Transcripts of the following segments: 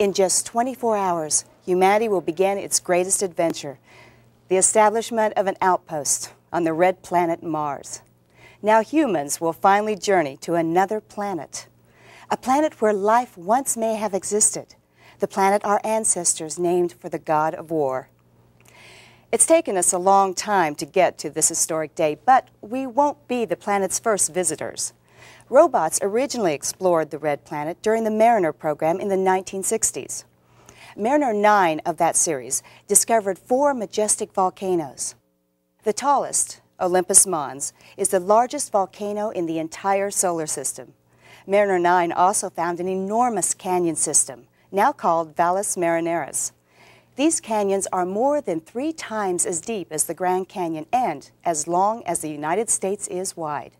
In just 24 hours, humanity will begin its greatest adventure, the establishment of an outpost on the red planet Mars. Now humans will finally journey to another planet, a planet where life once may have existed, the planet our ancestors named for the god of war. It's taken us a long time to get to this historic day, but we won't be the planet's first visitors. Robots originally explored the red planet during the Mariner program in the 1960s. Mariner 9 of that series discovered 4 majestic volcanoes. The tallest, Olympus Mons, is the largest volcano in the entire solar system. Mariner 9 also found an enormous canyon system, now called Valles Marineris. These canyons are more than 3 times as deep as the Grand Canyon and as long as the United States is wide.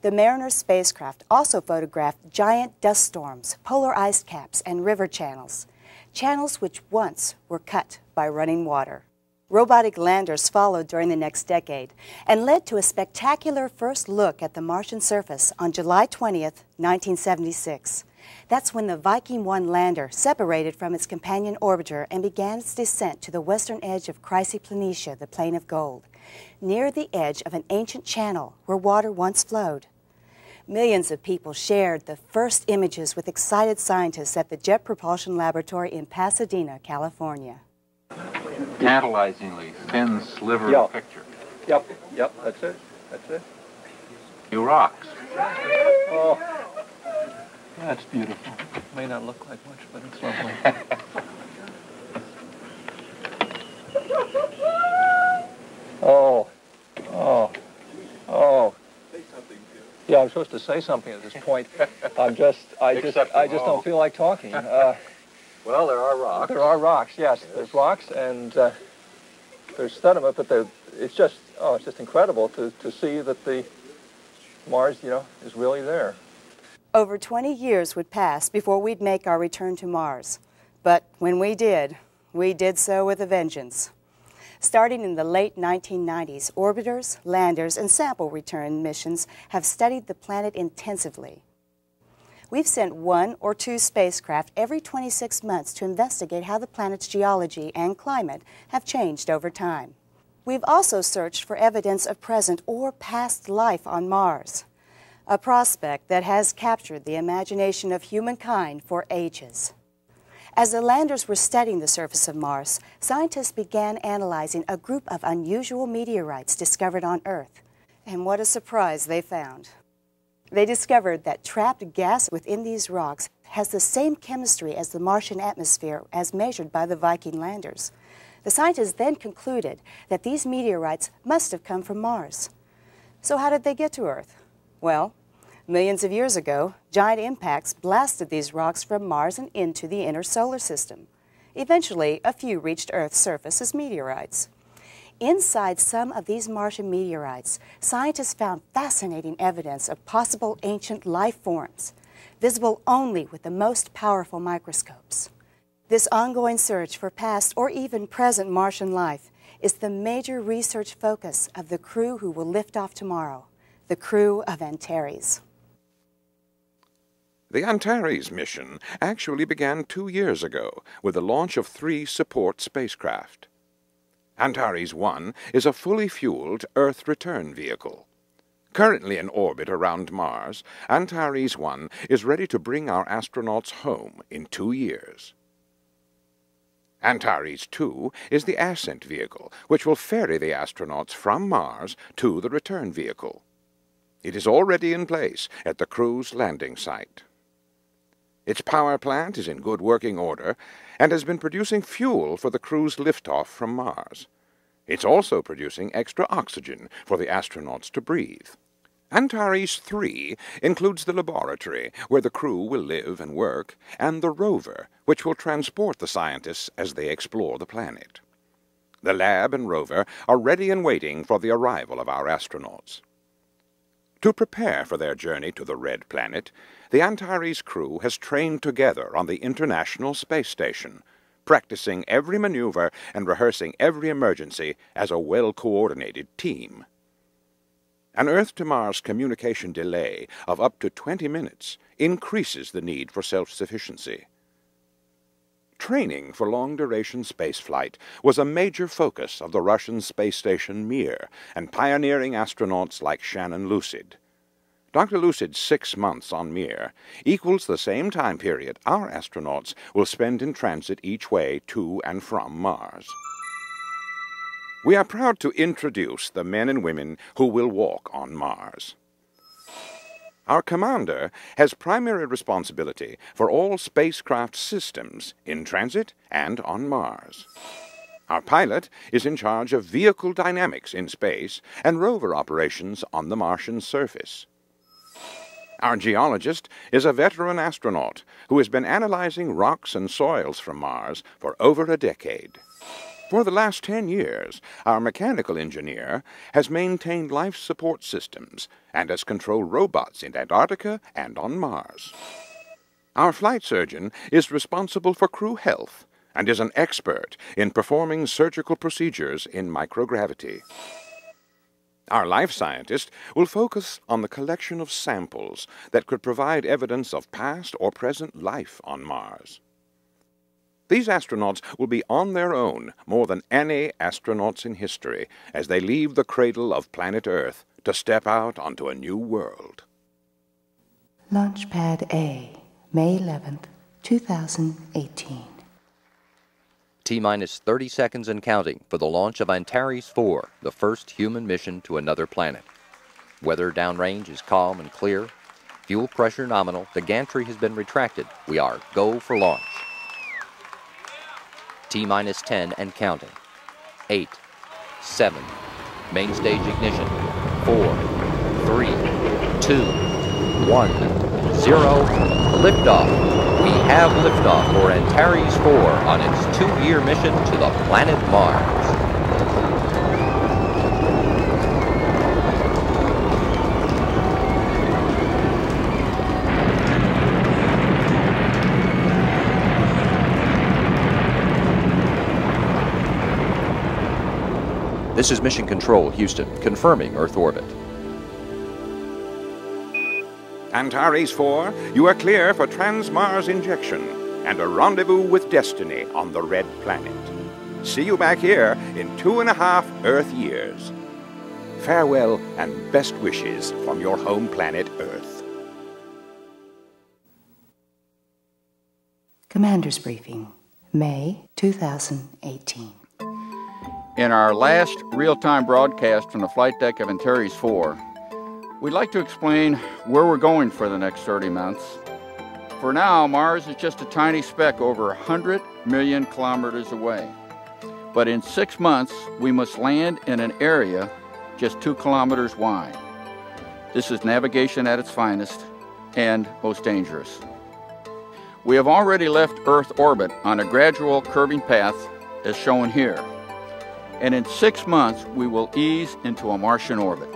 The Mariner spacecraft also photographed giant dust storms, polar ice caps, and river channels, channels which once were cut by running water. Robotic landers followed during the next decade and led to a spectacular first look at the Martian surface on July 20th, 1976. That's when the Viking 1 lander separated from its companion orbiter and began its descent to the western edge of Chrysoplanitia, the Plain of Gold, near the edge of an ancient channel where water once flowed. Millions of people shared the first images with excited scientists at the Jet Propulsion Laboratory in Pasadena, California. Tantalizingly thin sliver of picture. Yep, that's it. New rocks. Oh, that's beautiful. May not look like much, but it's lovely. Oh. Yeah, I'm supposed to say something at this point. I just don't feel like talking. Well, there are rocks. There are rocks, yes. There's rocks and there's sediment, but it's just incredible to see that the Mars, is really there. Over 20 years would pass before we'd make our return to Mars. But when we did so with a vengeance. Starting in the late 1990s, orbiters, landers, and sample return missions have studied the planet intensively. We've sent 1 or 2 spacecraft every 26 months to investigate how the planet's geology and climate have changed over time. We've also searched for evidence of present or past life on Mars, a prospect that has captured the imagination of humankind for ages. As the landers were studying the surface of Mars, scientists began analyzing a group of unusual meteorites discovered on Earth. And what a surprise they found. They discovered that trapped gas within these rocks has the same chemistry as the Martian atmosphere as measured by the Viking landers. The scientists then concluded that these meteorites must have come from Mars. So how did they get to Earth? Well, millions of years ago, giant impacts blasted these rocks from Mars and into the inner solar system. Eventually, a few reached Earth's surface as meteorites. Inside some of these Martian meteorites, scientists found fascinating evidence of possible ancient life forms, visible only with the most powerful microscopes. This ongoing search for past or even present Martian life is the major research focus of the crew who will lift off tomorrow, the crew of Antares. The Antares mission actually began 2 years ago with the launch of 3 support spacecraft. Antares 1 is a fully fueled Earth return vehicle. Currently in orbit around Mars, Antares 1 is ready to bring our astronauts home in 2 years. Antares 2 is the ascent vehicle, which will ferry the astronauts from Mars to the return vehicle. It is already in place at the crew's landing site. Its power plant is in good working order and has been producing fuel for the crew's liftoff from Mars. It's also producing extra oxygen for the astronauts to breathe. Antares 3 includes the laboratory where the crew will live and work, and the rover, which will transport the scientists as they explore the planet. The lab and rover are ready and waiting for the arrival of our astronauts. To prepare for their journey to the Red Planet, the Antares crew has trained together on the International Space Station, practicing every maneuver and rehearsing every emergency as a well-coordinated team. An Earth-to-Mars communication delay of up to 20 minutes increases the need for self-sufficiency. Training for long-duration spaceflight was a major focus of the Russian space station Mir and pioneering astronauts like Shannon Lucid. Dr. Lucid's 6 months on Mir equals the same time period our astronauts will spend in transit each way to and from Mars. We are proud to introduce the men and women who will walk on Mars. Our commander has primary responsibility for all spacecraft systems in transit and on Mars. Our pilot is in charge of vehicle dynamics in space and rover operations on the Martian surface. Our geologist is a veteran astronaut who has been analyzing rocks and soils from Mars for over a decade. For the last 10 years, our mechanical engineer has maintained life support systems and has controlled robots in Antarctica and on Mars. Our flight surgeon is responsible for crew health and is an expert in performing surgical procedures in microgravity. Our life scientist will focus on the collection of samples that could provide evidence of past or present life on Mars. These astronauts will be on their own more than any astronauts in history as they leave the cradle of planet Earth to step out onto a new world. Launchpad A, May 11th, 2018. T-minus 30 seconds and counting for the launch of Antares 4, the first human mission to another planet. Weather downrange is calm and clear. Fuel pressure nominal. The gantry has been retracted. We are go for launch. T-minus 10 and counting. 8, 7, main stage ignition. 4, 3, 2, 1, 0, liftoff. We have liftoff for Antares 4 on its 2-year mission to the planet Mars. This is Mission Control, Houston, confirming Earth orbit. Antares 4, you are clear for trans-Mars injection and a rendezvous with destiny on the red planet. See you back here in 2.5 Earth years. Farewell and best wishes from your home planet Earth. Commander's Briefing, May 2018. In our last real-time broadcast from the flight deck of Antares 4, we'd like to explain where we're going for the next 30 months. For now, Mars is just a tiny speck over 100 million kilometers away. But in 6 months, we must land in an area just 2 kilometers wide. This is navigation at its finest and most dangerous. We have already left Earth orbit on a gradual curving path as shown here. And in 6 months, we will ease into a Martian orbit.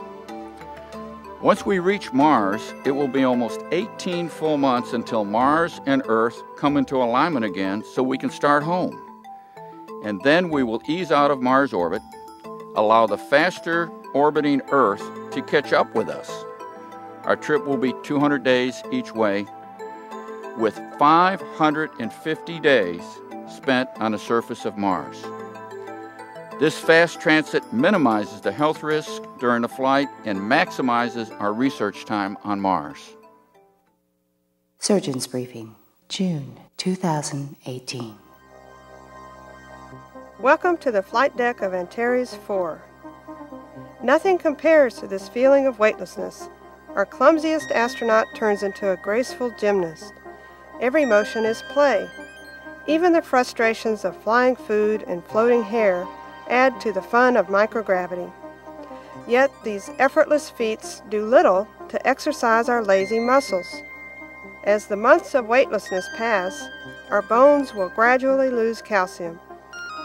Once we reach Mars, it will be almost 18 full months until Mars and Earth come into alignment again so we can start home. And then we will ease out of Mars orbit, allow the faster orbiting Earth to catch up with us. Our trip will be 200 days each way, with 550 days spent on the surface of Mars. This fast transit minimizes the health risk during the flight and maximizes our research time on Mars. Surgeon's Briefing, June 2018. Welcome to the flight deck of Antares 4. Nothing compares to this feeling of weightlessness. Our clumsiest astronaut turns into a graceful gymnast. Every motion is play. Even the frustrations of flying food and floating hair add to the fun of microgravity. Yet these effortless feats do little to exercise our lazy muscles. As the months of weightlessness pass, our bones will gradually lose calcium,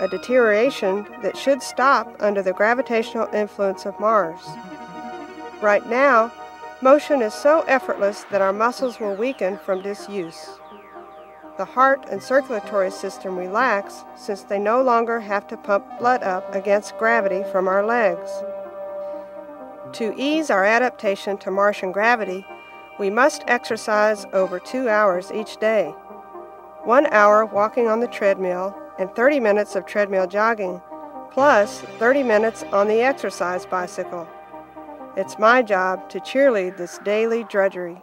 a deterioration that should stop under the gravitational influence of Mars. Right now, motion is so effortless that our muscles will weaken from disuse. The heart and circulatory system relax since they no longer have to pump blood up against gravity from our legs. To ease our adaptation to Martian gravity, we must exercise over 2 hours each day. 1 hour walking on the treadmill, and 30 minutes of treadmill jogging, plus 30 minutes on the exercise bicycle. It's my job to cheerlead this daily drudgery.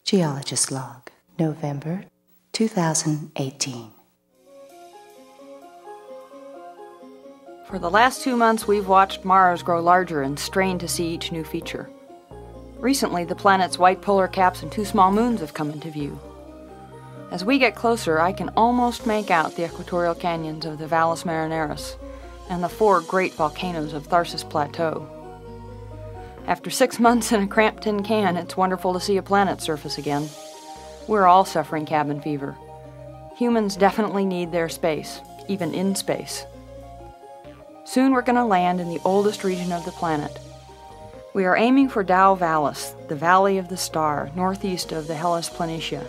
Geologist Log, November 2018. For the last 2 months, we've watched Mars grow larger and strained to see each new feature. Recently, the planet's white polar caps and 2 small moons have come into view. As we get closer, I can almost make out the equatorial canyons of the Valles Marineris and the 4 great volcanoes of Tharsis Plateau. After 6 months in a cramped tin can, it's wonderful to see a planet surface again. We're all suffering cabin fever. Humans definitely need their space, even in space. Soon we're going to land in the oldest region of the planet. We are aiming for Dao Vallis, the Valley of the Star, northeast of the Hellas Planitia.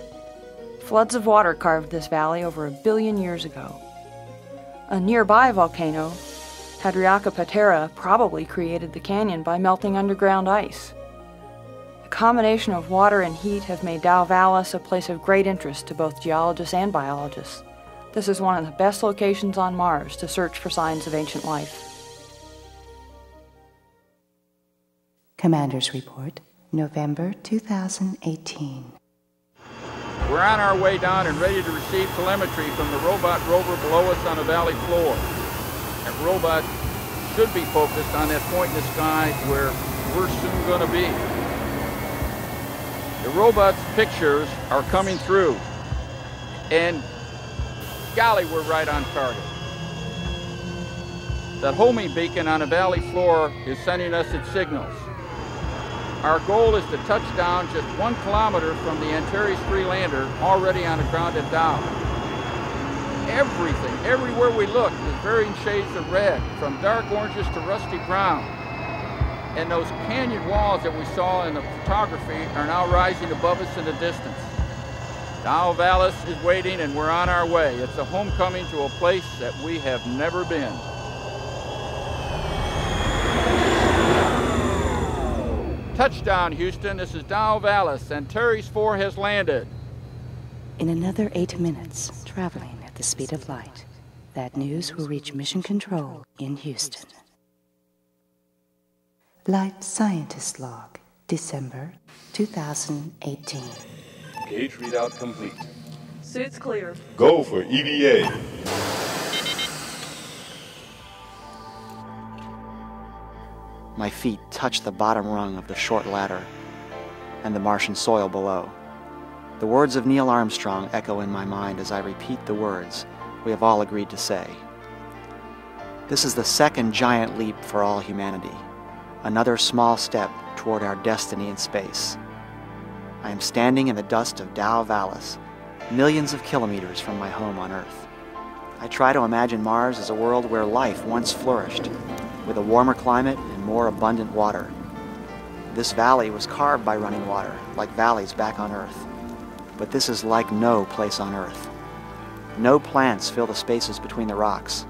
Floods of water carved this valley over 1 billion years ago. A nearby volcano, Hadriaca Patera, probably created the canyon by melting underground ice. The combination of water and heat have made Dao Vallis a place of great interest to both geologists and biologists. This is one of the best locations on Mars to search for signs of ancient life. Commander's Report, November 2018. We're on our way down and ready to receive telemetry from the robot rover below us on the valley floor. That robot should be focused on that point in the sky where we're soon going to be. The robot's pictures are coming through, and golly, we're right on target. That homing beacon on the valley floor is sending us its signals. Our goal is to touch down just 1 kilometer from the Antares 3 lander already on the ground at Dao. Everything, everywhere we look, is varying shades of red, from dark oranges to rusty brown. And those canyon walls that we saw in the photography are now rising above us in the distance. Dao Vallis is waiting and we're on our way. It's a homecoming to a place that we have never been. Touchdown, Houston. This is Dao Vallis. Antares 4 has landed. In another 8 minutes, traveling at the speed of light, that news will reach Mission Control in Houston. Light Scientist Log, December 2018. Gauge readout complete. Suits clear. Go for EVA. My feet touch the bottom rung of the short ladder and the Martian soil below. The words of Neil Armstrong echo in my mind as I repeat the words we have all agreed to say. This is the second giant leap for all humanity, another small step toward our destiny in space. I am standing in the dust of Dao Vallis, millions of kilometers from my home on Earth. I try to imagine Mars as a world where life once flourished, with a warmer climate and more abundant water. This valley was carved by running water, like valleys back on Earth. But this is like no place on Earth. No plants fill the spaces between the rocks.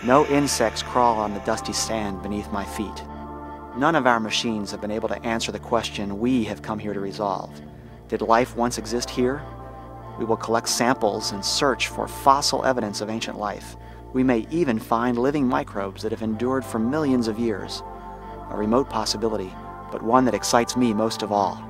No insects crawl on the dusty sand beneath my feet. None of our machines have been able to answer the question we have come here to resolve. Did life once exist here? We will collect samples and search for fossil evidence of ancient life. We may even find living microbes that have endured for millions of years. A remote possibility, but one that excites me most of all.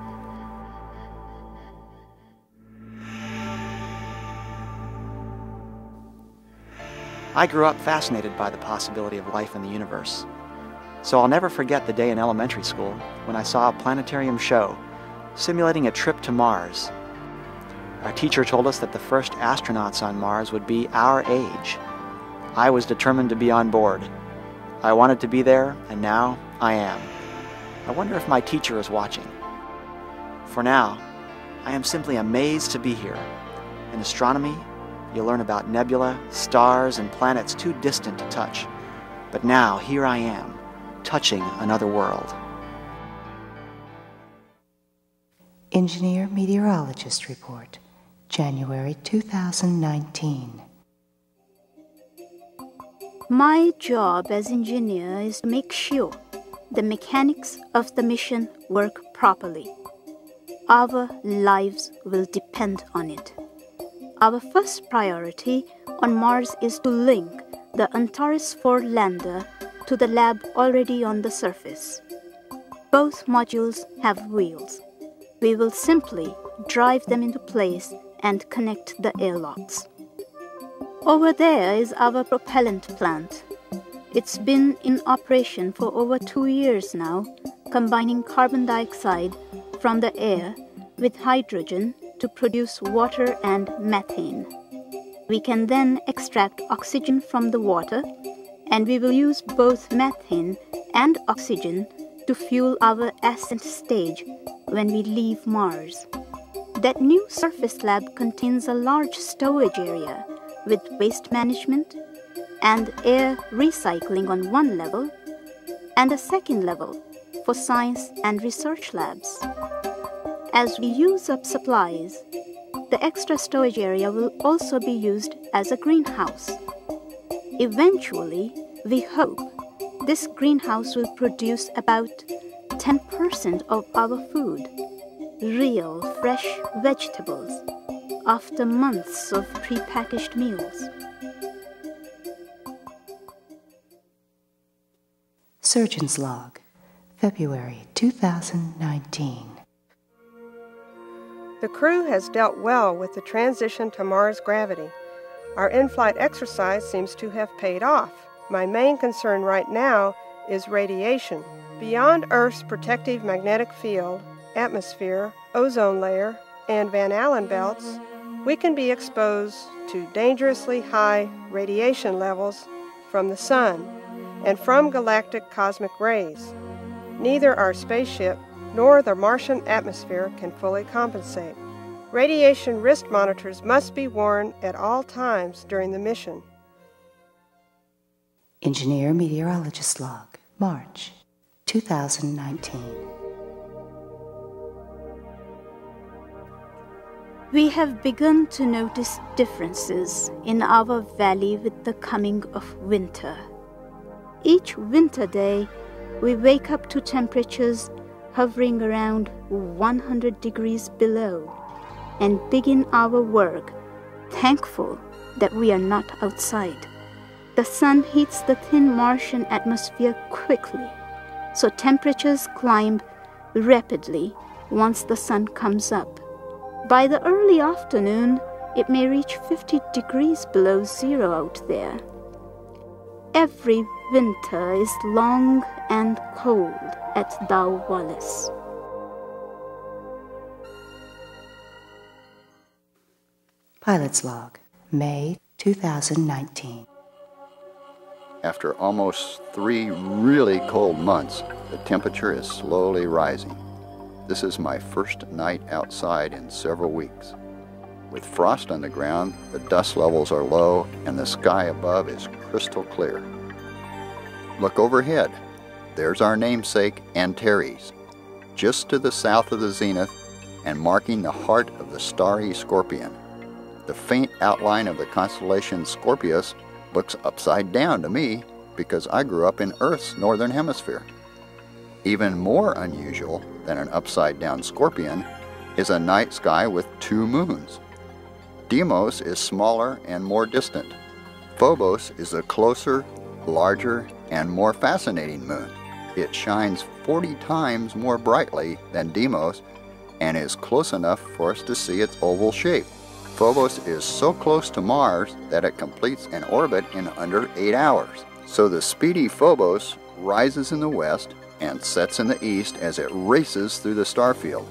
I grew up fascinated by the possibility of life in the universe. So I'll never forget the day in elementary school when I saw a planetarium show simulating a trip to Mars. Our teacher told us that the first astronauts on Mars would be our age. I was determined to be on board. I wanted to be there, and now I am. I wonder if my teacher is watching. For now, I am simply amazed to be here. In astronomy, you learn about nebula, stars, and planets too distant to touch. But now, here I am, touching another world. Engineer Meteorologist Report, January 2019. My job as engineer is to make sure the mechanics of the mission work properly. Our lives will depend on it. Our first priority on Mars is to link the Antares 4 lander to the lab already on the surface. Both modules have wheels. We will simply drive them into place and connect the airlocks. Over there is our propellant plant. It's been in operation for over 2 years now, combining carbon dioxide from the air with hydrogen to produce water and methane. We can then extract oxygen from the water, and we will use both methane and oxygen to fuel our ascent stage when we leave Mars. That new surface lab contains a large storage area with waste management and air recycling on one level, and a second level for science and research labs. As we use up supplies, the extra storage area will also be used as a greenhouse. Eventually, we hope this greenhouse will produce about 10% of our food, real fresh vegetables, after months of prepackaged meals. Surgeon's Log, February 2019. The crew has dealt well with the transition to Mars gravity. Our in-flight exercise seems to have paid off. My main concern right now is radiation. Beyond Earth's protective magnetic field, atmosphere, ozone layer, and Van Allen belts, we can be exposed to dangerously high radiation levels from the Sun and from galactic cosmic rays. Neither our spaceship nor the Martian atmosphere can fully compensate. Radiation risk monitors must be worn at all times during the mission. Engineer Meteorologist Log, March 2019. We have begun to notice differences in our valley with the coming of winter. Each winter day, we wake up to temperatures hovering around 100 degrees below and begin our work, thankful that we are not outside. The sun heats the thin Martian atmosphere quickly, so temperatures climb rapidly once the sun comes up. By the early afternoon, it may reach 50 degrees below zero out there. Every winter is long and cold at Dow Wallace. Pilot's Log, May 2019. After almost 3 really cold months, the temperature is slowly rising. This is my first night outside in several weeks. With frost on the ground, the dust levels are low and the sky above is crystal clear. Look overhead. There's our namesake, Antares, just to the south of the zenith and marking the heart of the starry Scorpion. The faint outline of the constellation Scorpius looks upside down to me because I grew up in Earth's northern hemisphere. Even more unusual than an upside-down Scorpion is a night sky with 2 moons. Deimos is smaller and more distant. Phobos is a closer, larger, and more fascinating moon. It shines 40 times more brightly than Deimos and is close enough for us to see its oval shape. Phobos is so close to Mars that it completes an orbit in under 8 hours. So the speedy Phobos rises in the west and sets in the east as it races through the starfield.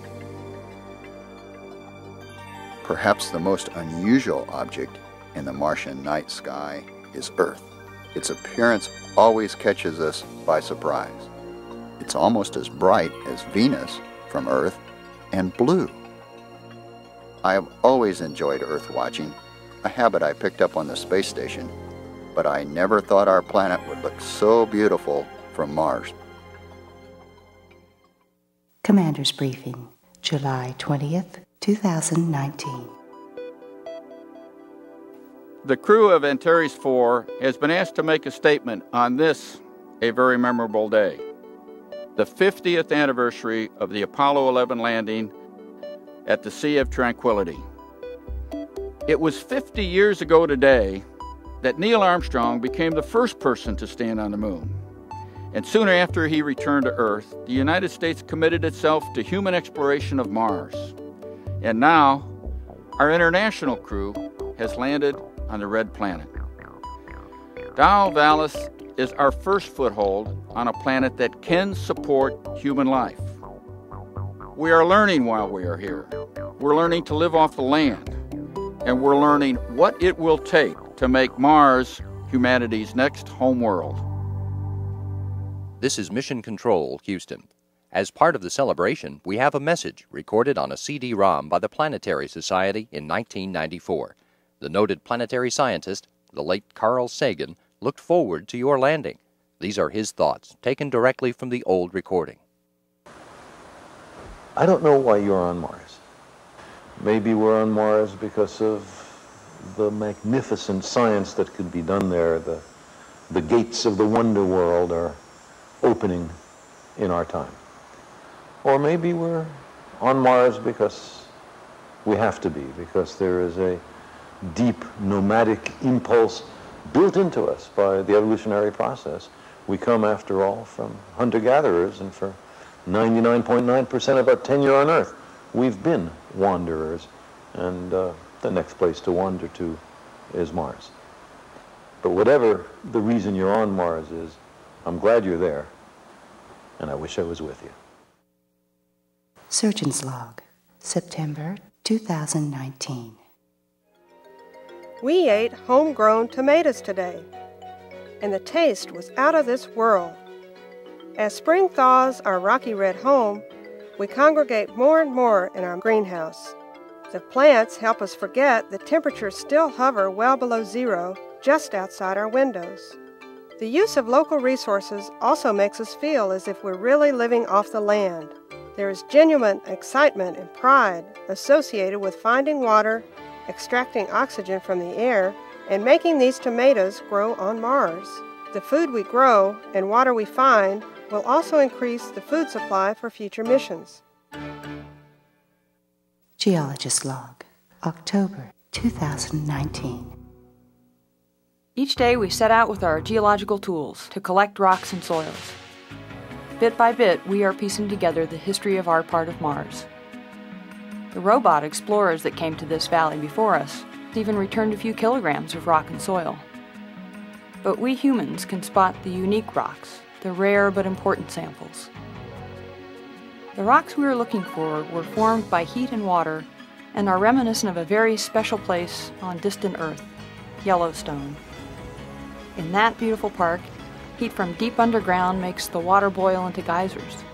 Perhaps the most unusual object in the Martian night sky is Earth. Its appearance always catches us by surprise. It's almost as bright as Venus from Earth and blue. I have always enjoyed Earth watching, a habit I picked up on the space station, but I never thought our planet would look so beautiful from Mars. Commander's Briefing, July 20th, 2019. The crew of Antares 4 has been asked to make a statement on this, a very memorable day, the 50th anniversary of the Apollo 11 landing at the Sea of Tranquility. It was 50 years ago today that Neil Armstrong became the first person to stand on the moon. And soon after he returned to Earth, the United States committed itself to human exploration of Mars. And now, our international crew has landed on the red planet. Dao Vallis is our first foothold on a planet that can support human life. We are learning while we are here. We're learning to live off the land, and we're learning what it will take to make Mars humanity's next home world. This is Mission Control, Houston. As part of the celebration, we have a message recorded on a CD-ROM by the Planetary Society in 1994. The noted planetary scientist, the late Carl Sagan, looked forward to your landing. These are his thoughts, taken directly from the old recording. I don't know why you're on Mars. Maybe we're on Mars because of the magnificent science that could be done there. The gates of the wonder world are opening in our time. Or maybe we're on Mars because we have to be, because there is a deep nomadic impulse built into us by the evolutionary process. We come, after all, from hunter-gatherers, and for 99.9% of our tenure on Earth, we've been wanderers, and the next place to wander to is Mars. But whatever the reason you're on Mars is, I'm glad you're there, and I wish I was with you. Surgeon's Log, September 2019. We ate homegrown tomatoes today, and the taste was out of this world. As spring thaws our rocky red home, we congregate more and more in our greenhouse. The plants help us forget that temperatures still hover well below zero just outside our windows. The use of local resources also makes us feel as if we're really living off the land. There is genuine excitement and pride associated with finding water, extracting oxygen from the air, and making these tomatoes grow on Mars. The food we grow and water we find will also increase the food supply for future missions. Geologist Log, October 2019. Each day we set out with our geological tools to collect rocks and soils. Bit by bit, we are piecing together the history of our part of Mars. The robot explorers that came to this valley before us even returned a few kilograms of rock and soil. But we humans can spot the unique rocks, the rare but important samples. The rocks we were looking for were formed by heat and water and are reminiscent of a very special place on distant Earth, Yellowstone. In that beautiful park, heat from deep underground makes the water boil into geysers.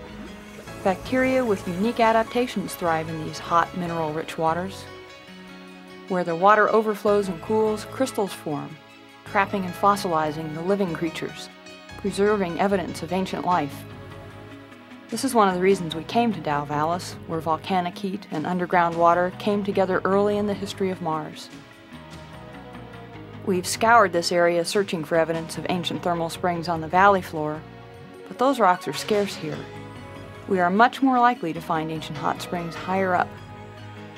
Bacteria with unique adaptations thrive in these hot, mineral-rich waters. Where the water overflows and cools, crystals form, trapping and fossilizing the living creatures, preserving evidence of ancient life. This is one of the reasons we came to Dao Vallis, where volcanic heat and underground water came together early in the history of Mars. We've scoured this area searching for evidence of ancient thermal springs on the valley floor, but those rocks are scarce here. We are much more likely to find ancient hot springs higher up,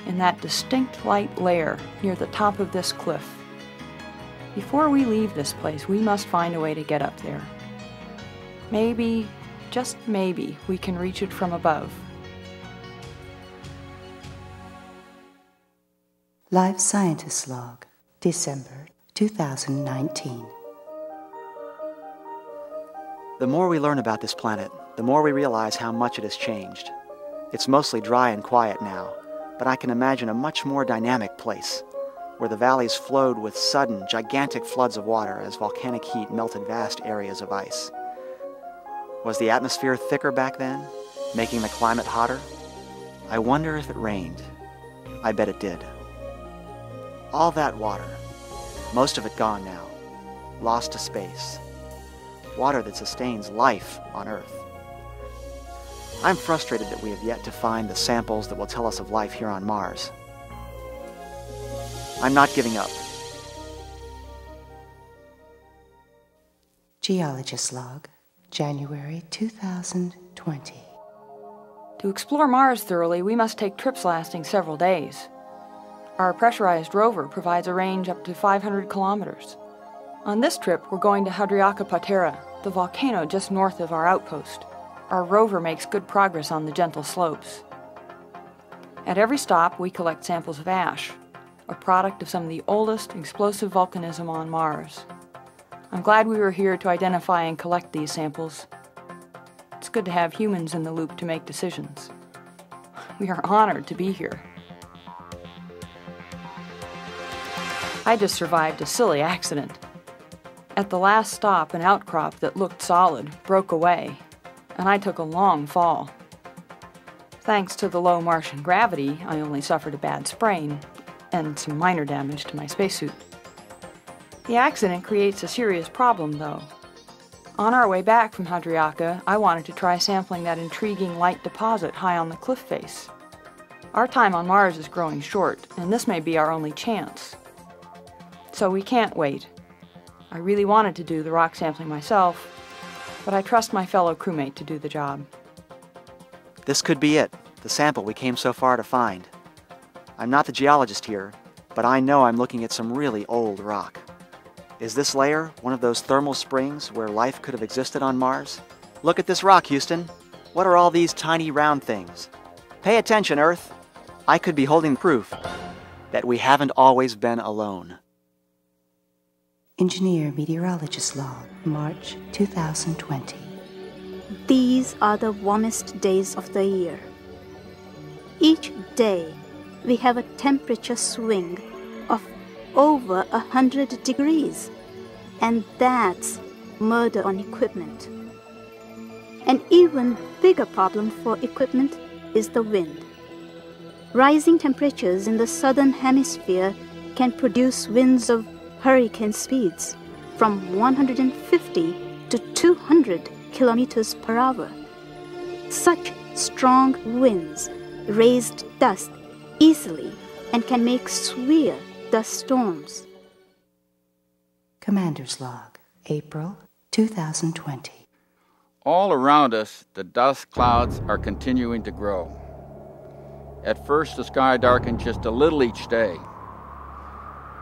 in that distinct light layer near the top of this cliff. Before we leave this place, we must find a way to get up there. Maybe, just maybe, we can reach it from above. Live Scientist Log, December 2019. The more we learn about this planet, the more we realize how much it has changed. It's mostly dry and quiet now, but I can imagine a much more dynamic place, where the valleys flowed with sudden, gigantic floods of water as volcanic heat melted vast areas of ice. Was the atmosphere thicker back then, making the climate hotter? I wonder if it rained. I bet it did. All that water, most of it gone now, lost to space. Water that sustains life on Earth. I'm frustrated that we have yet to find the samples that will tell us of life here on Mars. I'm not giving up. Geologist Log, January 2020. To explore Mars thoroughly, we must take trips lasting several days. Our pressurized rover provides a range up to 500 kilometers. On this trip, we're going to Hadriaca Patera, the volcano just north of our outpost. Our rover makes good progress on the gentle slopes. At every stop, we collect samples of ash, a product of some of the oldest explosive volcanism on Mars. I'm glad we were here to identify and collect these samples. It's good to have humans in the loop to make decisions. We are honored to be here. I just survived a silly accident. At the last stop, an outcrop that looked solid broke away, and I took a long fall. Thanks to the low Martian gravity, I only suffered a bad sprain and some minor damage to my spacesuit. The accident creates a serious problem, though. On our way back from Hadriaca, I wanted to try sampling that intriguing light deposit high on the cliff face. Our time on Mars is growing short, and this may be our only chance. So we can't wait. I really wanted to do the rock sampling myself, but I trust my fellow crewmate to do the job. This could be it, the sample we came so far to find. I'm not the geologist here, but I know I'm looking at some really old rock. Is this layer one of those thermal springs where life could have existed on Mars? Look at this rock, Houston. What are all these tiny round things? Pay attention, Earth. I could be holding proof that we haven't always been alone. Engineer Meteorologist Log, March 2020. These are the warmest days of the year. Each day, we have a temperature swing of over 100 degrees, and that's murder on equipment. An even bigger problem for equipment is the wind. Rising temperatures in the southern hemisphere can produce winds of hurricane speeds from 150 to 200 kilometers per hour. Such strong winds raise dust easily and can make severe dust storms. Commander's Log, April 2020. All around us, the dust clouds are continuing to grow. At first, the sky darkened just a little each day,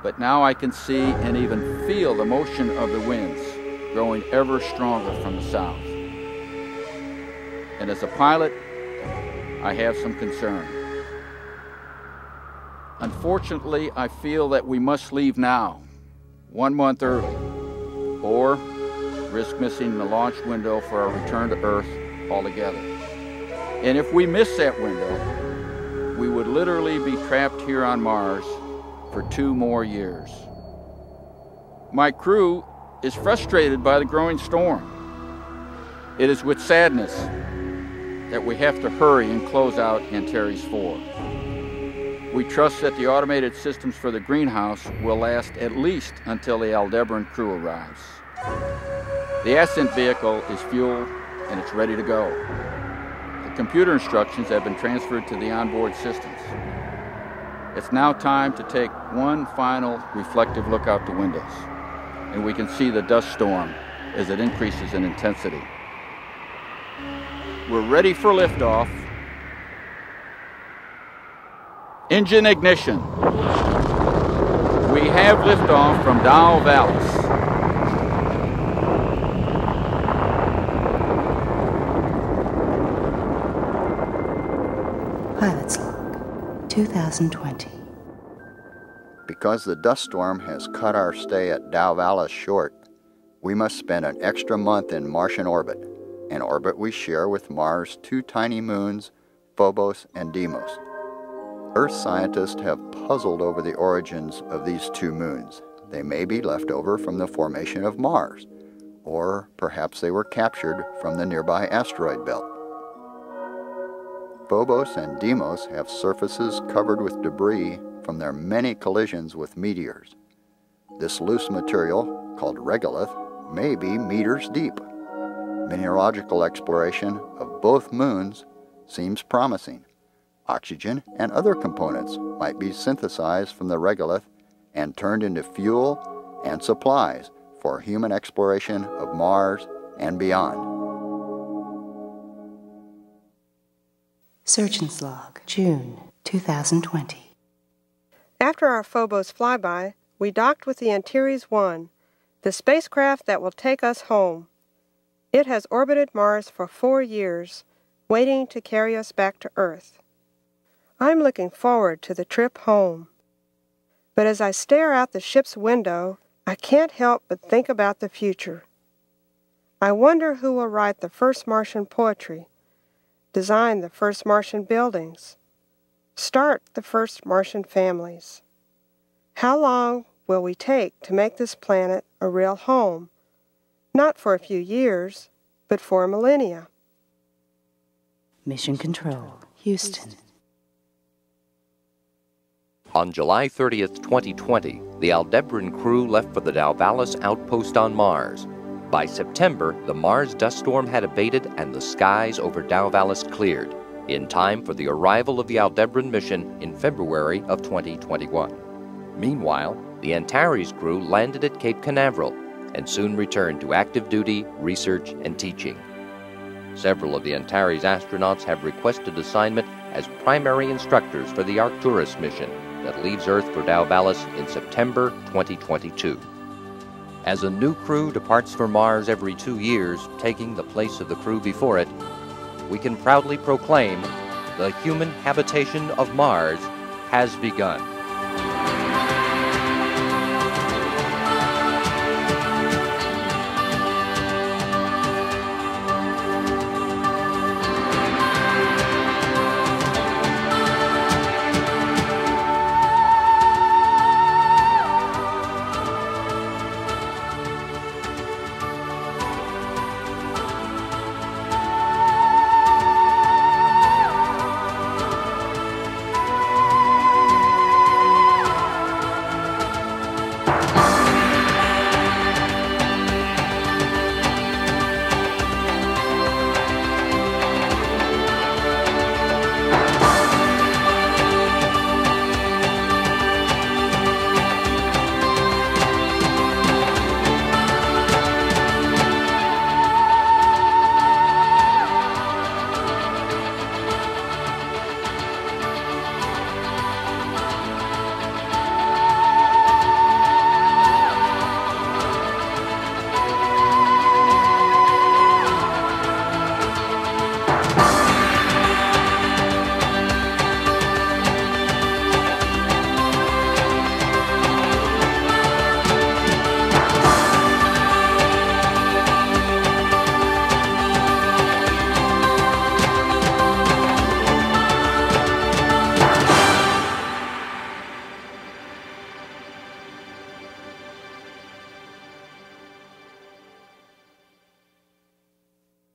but now I can see and even feel the motion of the winds growing ever stronger from the south. And as a pilot, I have some concern. Unfortunately, I feel that we must leave now, 1 month early, or risk missing the launch window for our return to Earth altogether. And if we miss that window, we would literally be trapped here on Mars for 2 more years. My crew is frustrated by the growing storm. It is with sadness that we have to hurry and close out Antares 4. We trust that the automated systems for the greenhouse will last at least until the Aldebaran crew arrives. The ascent vehicle is fueled and it's ready to go. The computer instructions have been transferred to the onboard systems. It's now time to take one final reflective look out the windows, and we can see the dust storm as it increases in intensity. We're ready for liftoff. Engine ignition. We have liftoff from Dow Vallis. Pilot's Log, 2020. Because the dust storm has cut our stay at Dow Vallis short, we must spend an extra month in Martian orbit, an orbit we share with Mars' 2 tiny moons, Phobos and Deimos. Earth scientists have puzzled over the origins of these 2 moons. They may be left over from the formation of Mars, or perhaps they were captured from the nearby asteroid belt. Phobos and Deimos have surfaces covered with debris from their many collisions with meteors. This loose material, called regolith, may be meters deep. Mineralogical exploration of both moons seems promising. Oxygen and other components might be synthesized from the regolith and turned into fuel and supplies for human exploration of Mars and beyond. Surgeon's Log, June 2020. After our Phobos flyby, we docked with the Antares 1, the spacecraft that will take us home. It has orbited Mars for 4 years, waiting to carry us back to Earth. I'm looking forward to the trip home. But as I stare out the ship's window, I can't help but think about the future. I wonder who will write the first Martian poetry, design the first Martian buildings, start the first Martian families. How long will we take to make this planet a real home? Not for a few years, but for millennia. Mission Control, Houston. On July 30th, 2020, the Aldebaran crew left for the Dauvalis outpost on Mars. By September, the Mars dust storm had abated and the skies over Dauvalis cleared, in time for the arrival of the Aldebaran mission in February of 2021. Meanwhile, the Antares crew landed at Cape Canaveral and soon returned to active duty, research, and teaching. Several of the Antares astronauts have requested assignment as primary instructors for the Arcturus mission that leaves Earth for Dauvalis in September 2022. As a new crew departs for Mars every 2 years, taking the place of the crew before it, we can proudly proclaim the human habitation of Mars has begun.